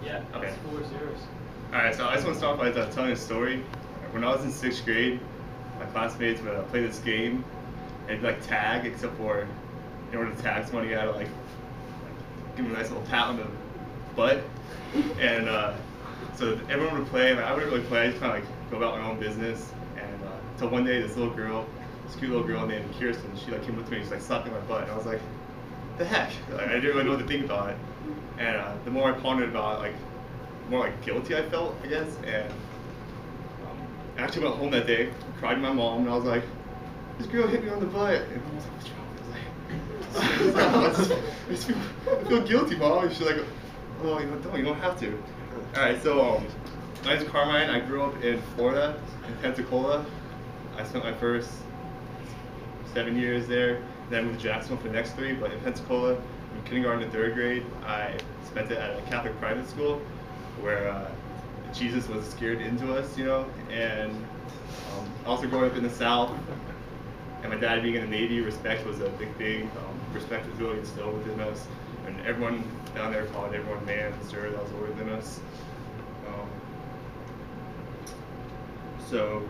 Yeah, Okay. the floor is yours. Alright, so I just want to start by telling a story. When I was in 6th grade, my classmates would play this game and like tag, except for in order to tag someone, you had to like give them a nice little pat on the butt. And so everyone would play, and I wouldn't really play. I just kind of like go about my own business. And until one day, this little girl, this cute little girl named Kirsten, she like came up to me and she's like slapping my butt, and I was like, the heck? Like, I didn't really know what to think about it. And the more I pondered about it, like, the more like guilty I felt, I guess. And I actually went home that day, cried to my mom, and I was like, this girl hit me on the butt. And mom was like, what's wrong? I was like, I feel guilty, Mom. And she's like, oh, you don't have to. All right, so my name's Carmine. I grew up in Florida, in Pensacola. I spent my first 7 years there. Then I moved to Jacksonville for the next 3. But in Pensacola, from kindergarten to 3rd grade, I spent it at a Catholic private school where Jesus was scared into us, you know. And also growing up in the South, and my dad being in the Navy, respect was a big thing. Respect was really instilled within us, and everyone down there called everyone man and sir that was older than us. So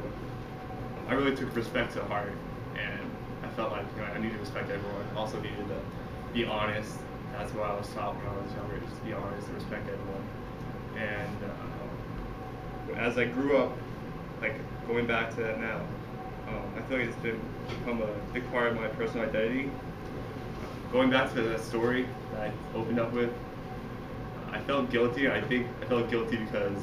I really took respect to heart, and I felt like I needed to respect everyone. I also needed to be honest. That's what I was taught when I was younger, just to be honest and respect everyone. And as I grew up, like going back to that now, I feel like it's become a big part of my personal identity. Going back to that story that I opened up with, I felt guilty. I think I felt guilty because,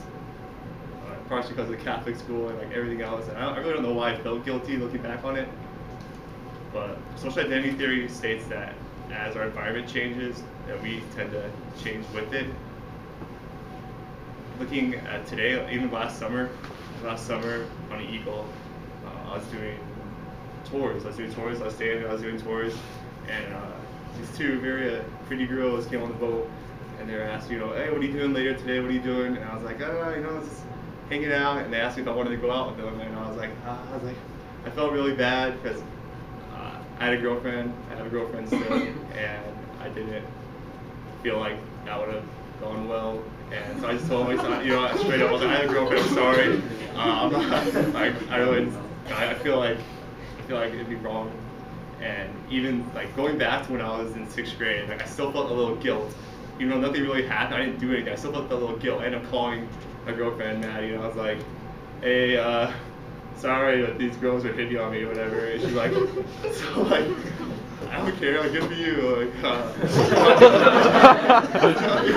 partially because of the Catholic school and like everything else. And I really don't know why I felt guilty looking back on it. But social identity theory states that as our environment changes, that we tend to change with it. Looking at today, even last summer on the Eagle, I was doing tours. I was staying there, I was doing tours, and these 2 very pretty girls came on the boat, and they were asking, hey, what are you doing later today? What are you doing? And I was like, just hanging out. And they asked me if I wanted to go out with them, and I was like, I felt really bad because I had a girlfriend. I have a girlfriend still, and I didn't feel like that would have gone well. And so I just told myself, straight up, I was like, I have a girlfriend. I'm sorry. I'm not. I feel like it'd be wrong. And even like going back to when I was in 6th grade, like I still felt a little guilt, even though nothing really happened. I didn't do anything. I still felt a little guilt. I ended up calling my girlfriend Maddie, and I was like, hey, sorry that these girls are hitting on me or whatever. And she's like, so like, I don't care. Like, good for you. Like,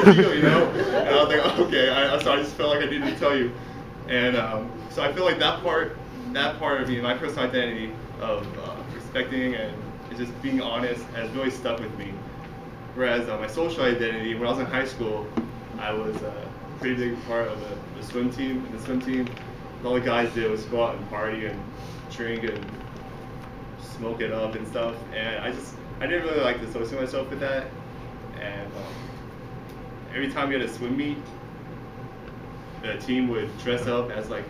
good for you, And I was like, okay. So I just felt like I needed to tell you. And so I feel like that part of me, my personal identity of respecting and just being honest, has really stuck with me. Whereas my social identity, when I was in high school, I was a pretty big part of the swim team. And the swim team, all the guys did was go out and party and drink and smoke it up and stuff. And I didn't really like to associate myself with that. And every time we had a swim meet, the team would dress up as like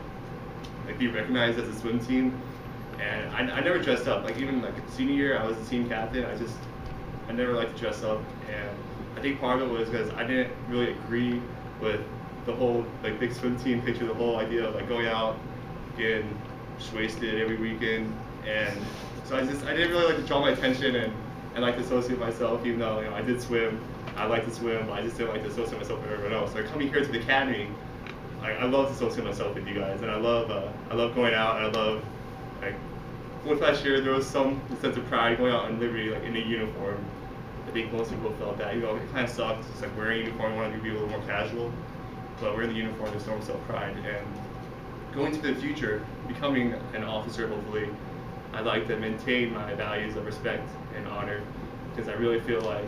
be recognized as a swim team. And I never dressed up. Like even like senior year, I was the team captain. I never liked to dress up, and I think part of it was because I didn't really agree with the whole like big swim team picture, the whole idea of like going out, getting wasted every weekend, and so I didn't really like to draw my attention and like to associate myself, even though I did swim, I like to swim, but I just didn't like to associate myself with everyone else. So coming here to the academy, I love to associate myself with you guys, and I love going out, and I love like. With last year, there was some sense of pride going out on Liberty, like in a uniform. I think most people felt that. It kind of sucks. It's like wearing a uniform, you want to be a little more casual, but wearing the uniform, there's no self-pride. And going to the future, becoming an officer, hopefully, I'd like to maintain my values of respect and honor, because I really feel like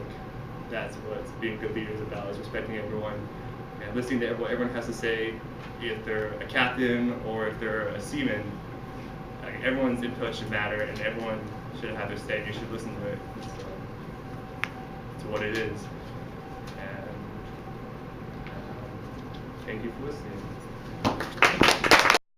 that's what being a good leader is about, is respecting everyone and listening to what everyone has to say, if they're a captain or if they're a seaman. Everyone's input should matter, and everyone should have their say. You should listen to it, to what it is. And thank you for listening.